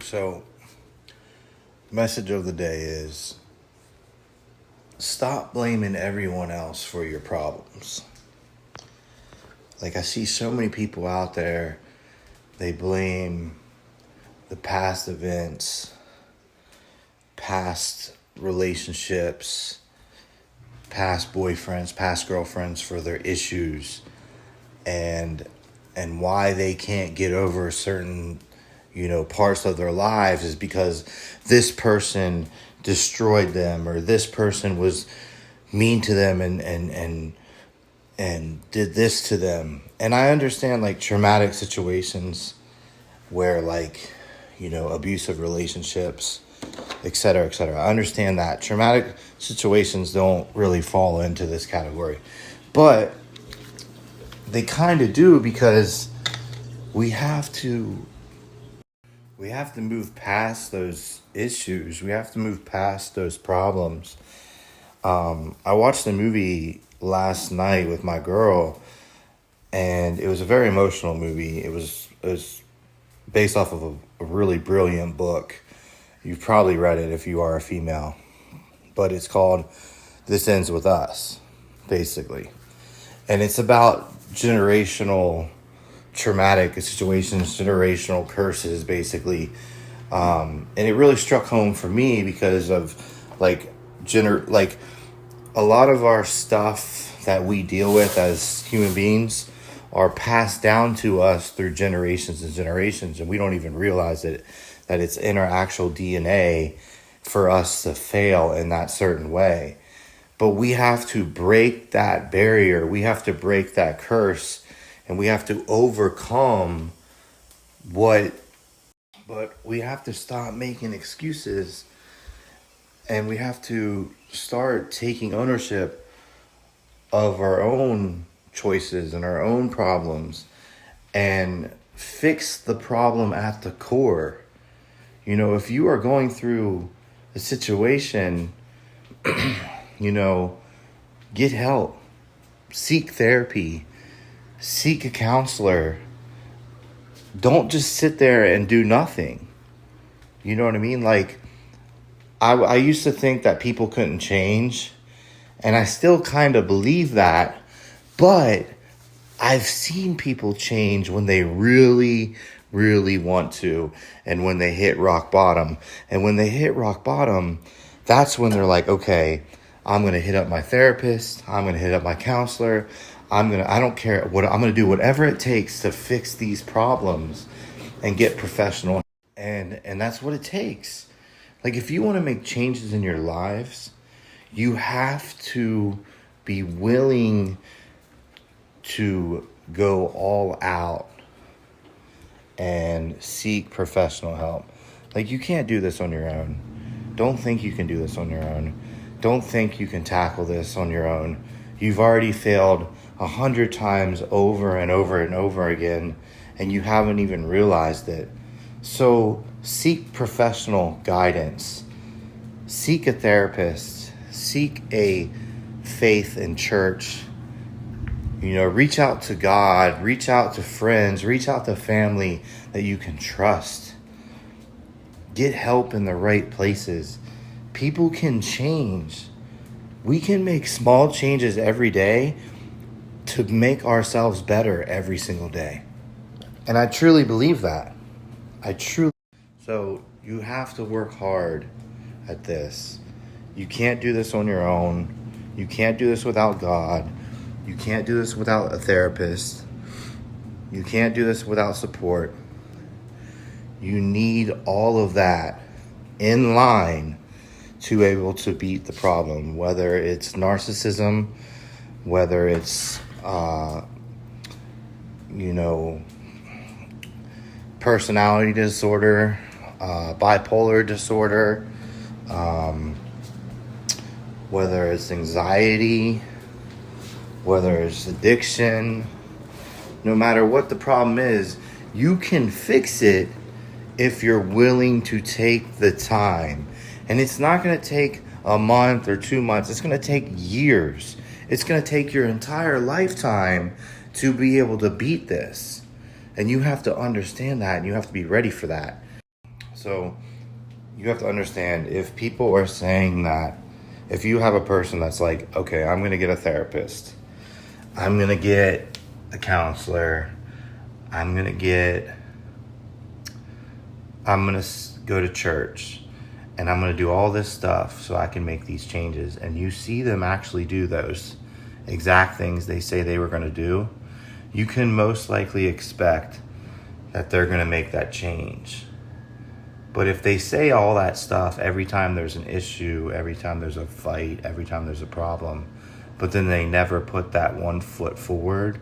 So message of the day is stop blaming everyone else for your problems. Like, I see so many people out there, they blame the past events, past relationships, past boyfriends, past girlfriends for their issues and why they can't get over certain parts of their lives is because this person destroyed them, or this person was mean to them and did this to them. And I understand, like, traumatic situations where, like, abusive relationships, etc., etc. I understand that traumatic situations don't really fall into this category, but they kind of do, because we have to move past those issues. We have to move past those problems. I watched the movie last night with my girl, and it was a very emotional movie. It was based off of a really brilliant book. You've probably read it if you are a female, but it's called This Ends With Us, basically. And it's about generational traumatic situations, generational curses, basically. And it really struck home for me because of like a lot of our stuff that we deal with as human beings are passed down to us through generations and generations, and we don't even realize that it's in our actual DNA for us to fail in that certain way. But we have to break that barrier. We have to break that curse, and we have to overcome but we have to stop making excuses, and we have to start taking ownership of our own choices and our own problems and fix the problem at the core. If you are going through a situation, get help, seek therapy, seek a counselor. Don't just sit there and do nothing. You know what I mean? Like, I used to think that people couldn't change, and I still kind of believe that, but I've seen people change when they really, really want to, and when they hit rock bottom. And when they hit rock bottom, that's when they're like, okay, I'm going to hit up my therapist. I'm going to hit up my counselor. I don't care what, I'm going to do whatever it takes to fix these problems and get professional. And that's what it takes. Like, if you want to make changes in your lives, you have to be willing to go all out and seek professional help. Like, you can't do this on your own. Don't think you can do this on your own. Don't think you can tackle this on your own. You've already failed 100 times over and over and over again, and you haven't even realized it. So seek professional guidance. Seek a therapist. Seek a faith in church. Reach out to God. Reach out to friends. Reach out to family that you can trust. Get help in the right places. People can change. We can make small changes every day to make ourselves better every single day. And I truly believe that. So you have to work hard at this. You can't do this on your own. You can't do this without God. You can't do this without a therapist. You can't do this without support. You need all of that in line to be able to beat the problem, whether it's narcissism, whether it's, personality disorder, bipolar disorder, whether it's anxiety, whether it's addiction. No matter what the problem is, you can fix it if you're willing to take the time. And it's not going to take a month or 2 months. It's going to take years. It's going to take your entire lifetime to be able to beat this. And you have to understand that, and you have to be ready for that. So you have to understand, if people are saying that, if you have a person that's like, okay, I'm going to get a therapist, I'm going to get a counselor, I'm going to go to church, and I'm going to do all this stuff so I can make these changes, and you see them actually do those exact things they say they were going to do, you can most likely expect that they're going to make that change. But if they say all that stuff every time there's an issue, every time there's a fight, every time there's a problem, but then they never put that one foot forward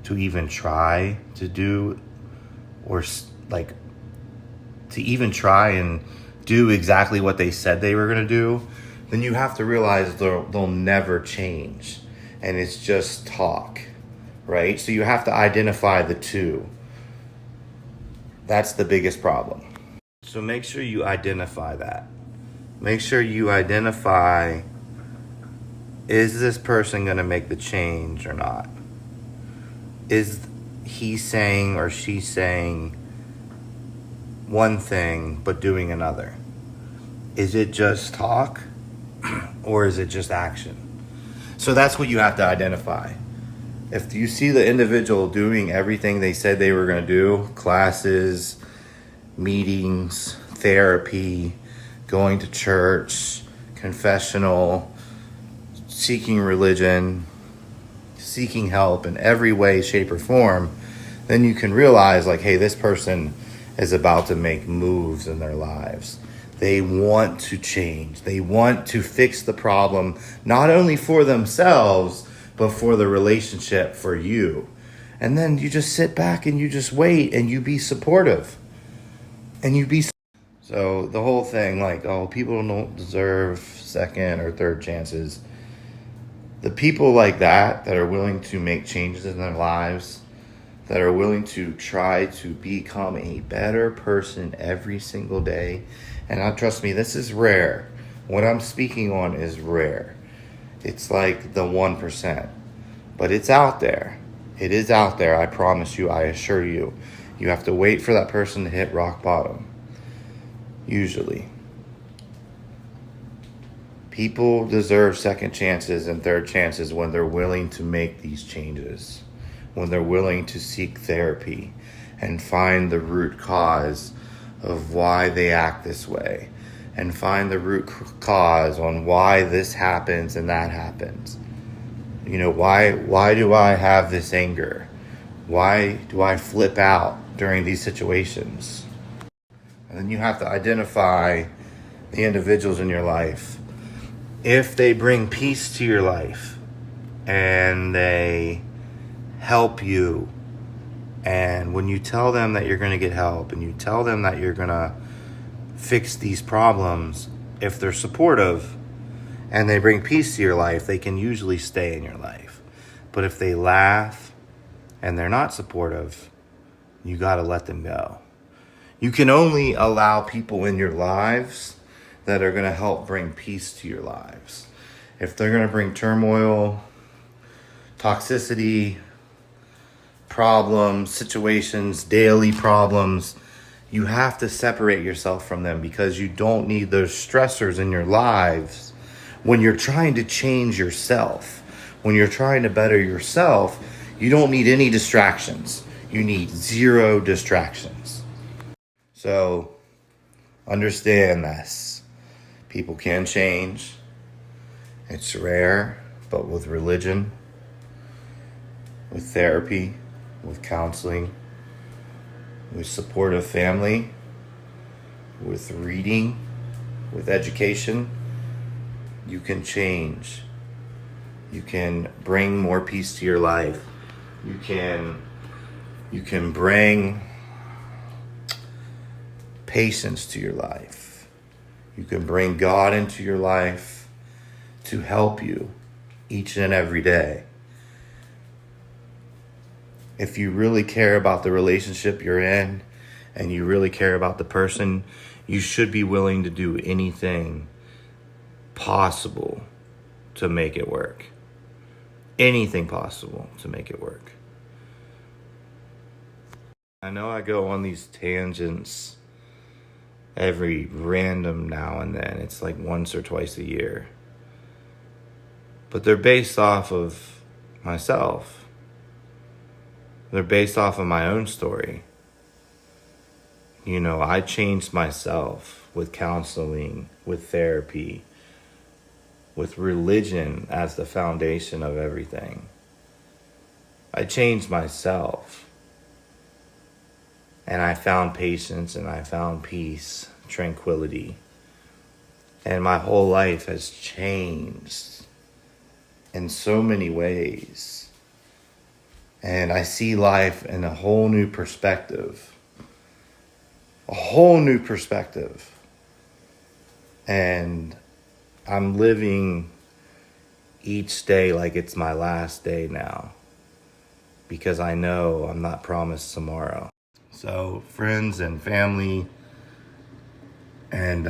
to even try to do, or like to even try and do exactly what they said they were going to do, then you have to realize they'll never change. And it's just talk, right? So you have to identify the two. That's the biggest problem. So make sure you identify that. Make sure you identify, is this person going to make the change or not? Is he saying or she saying one thing but doing another? Is it just talk or is it just action? So that's what you have to identify. If you see the individual doing everything they said they were going to do, classes, meetings, therapy, going to church, confessional, seeking religion, seeking help in every way, shape, or form, then you can realize, like, hey, this person is about to make moves in their lives. They want to change. They want to fix the problem, not only for themselves, but for the relationship, for you. And then you just sit back and you just wait and you be supportive. So the whole thing, like, oh, people don't deserve second or third chances. The people like that are willing to make changes in their lives, that are willing to try to become a better person every single day. And trust me, this is rare. What I'm speaking on is rare. It's like the 1%. But it's out there. It is out there, I promise you, I assure you. You have to wait for that person to hit rock bottom. Usually. People deserve second chances and third chances when they're willing to make these changes. When they're willing to seek therapy and find the root cause of why they act this way. And find the root cause on why this happens and that happens. You know, why do I have this anger? Why do I flip out during these situations? And then you have to identify the individuals in your life. If they bring peace to your life and they help you, and when you tell them that you're going to get help and you tell them that you're going to fix these problems, if they're supportive and they bring peace to your life, they can usually stay in your life. But if they laugh and they're not supportive, you got to let them go. You can only allow people in your lives that are going to help bring peace to your lives. If they're going to bring turmoil, toxicity, problems, situations, daily problems, you have to separate yourself from them, because you don't need those stressors in your lives when you're trying to change yourself. When you're trying to better yourself, you don't need any distractions. You need zero distractions. So understand this. People can change. It's rare, but with religion, with therapy, with counseling, with supportive family, with reading, with education, you can change. You can bring more peace to your life. You can bring patience to your life. You can bring God into your life to help you each and every day. If you really care about the relationship you're in and you really care about the person, you should be willing to do anything possible to make it work. Anything possible to make it work. I know I go on these tangents every random now and then. It's like once or twice a year. But they're based off of myself. They're based off of my own story. You know, I changed myself with counseling, with therapy, with religion as the foundation of everything. I changed myself. And I found patience and I found peace, tranquility. And my whole life has changed in so many ways. And I see life in a whole new perspective. A whole new perspective. And I'm living each day like it's my last day now. Because I know I'm not promised tomorrow. So friends and family and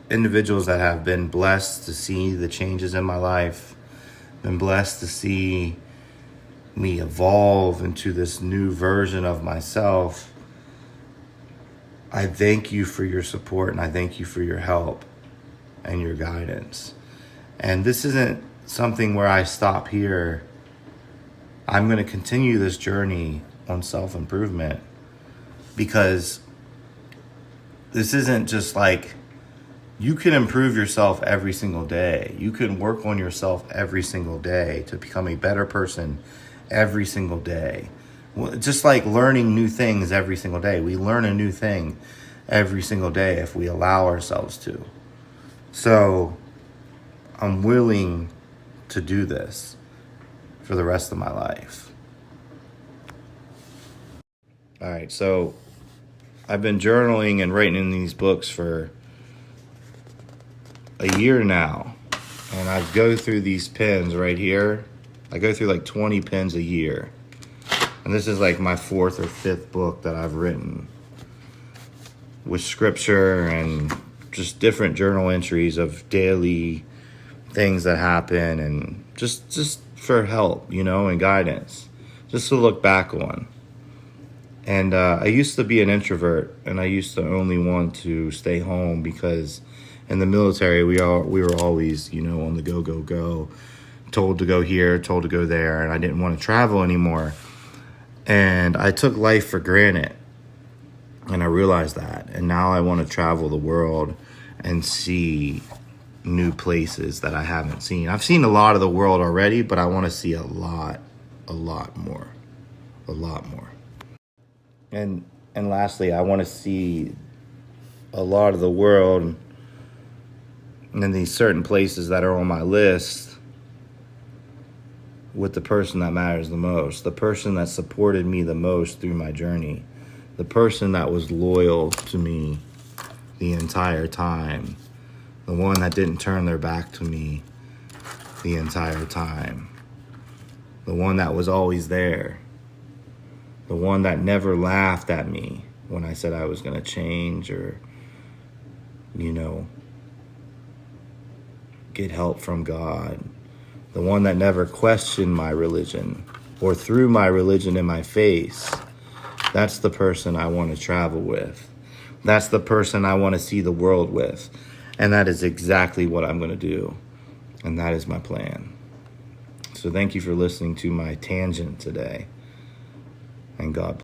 individuals that have been blessed to see the changes in my life, been blessed to see me evolve into this new version of myself, I thank you for your support and I thank you for your help and your guidance. And this isn't something where I stop here. I'm going to continue this journey on self-improvement, because this isn't just like, you can improve yourself every single day. You can work on yourself every single day to become a better person every single day. Just like learning new things every single day. We learn a new thing every single day if we allow ourselves to. So I'm willing to do this for the rest of my life. All right, so I've been journaling and writing in these books for a year now. And I go through these pens right here. I go through like 20 pens a year. And this is like my 4th or 5th book that I've written with scripture and just different journal entries of daily things that happen, and just for help, you know, and guidance, just to look back on. And I used to be an introvert, and I used to only want to stay home because in the military we were always, you know, on the go, told to go here, told to go there, and I didn't want to travel anymore. And I took life for granted, and I realized that. And now I want to travel the world and see new places that I haven't seen. I've seen a lot of the world already, but I want to see a lot more. And lastly, I want to see a lot of the world in these certain places that are on my list with the person that matters the most, the person that supported me the most through my journey, the person that was loyal to me the entire time, the one that didn't turn their back to me the entire time, the one that was always there, the one that never laughed at me when I said I was going to change or, you know, get help from God, the one that never questioned my religion or threw my religion in my face. That's the person I want to travel with. That's the person I want to see the world with. And that is exactly what I'm going to do. And that is my plan. So thank you for listening to my tangent today. And God bless.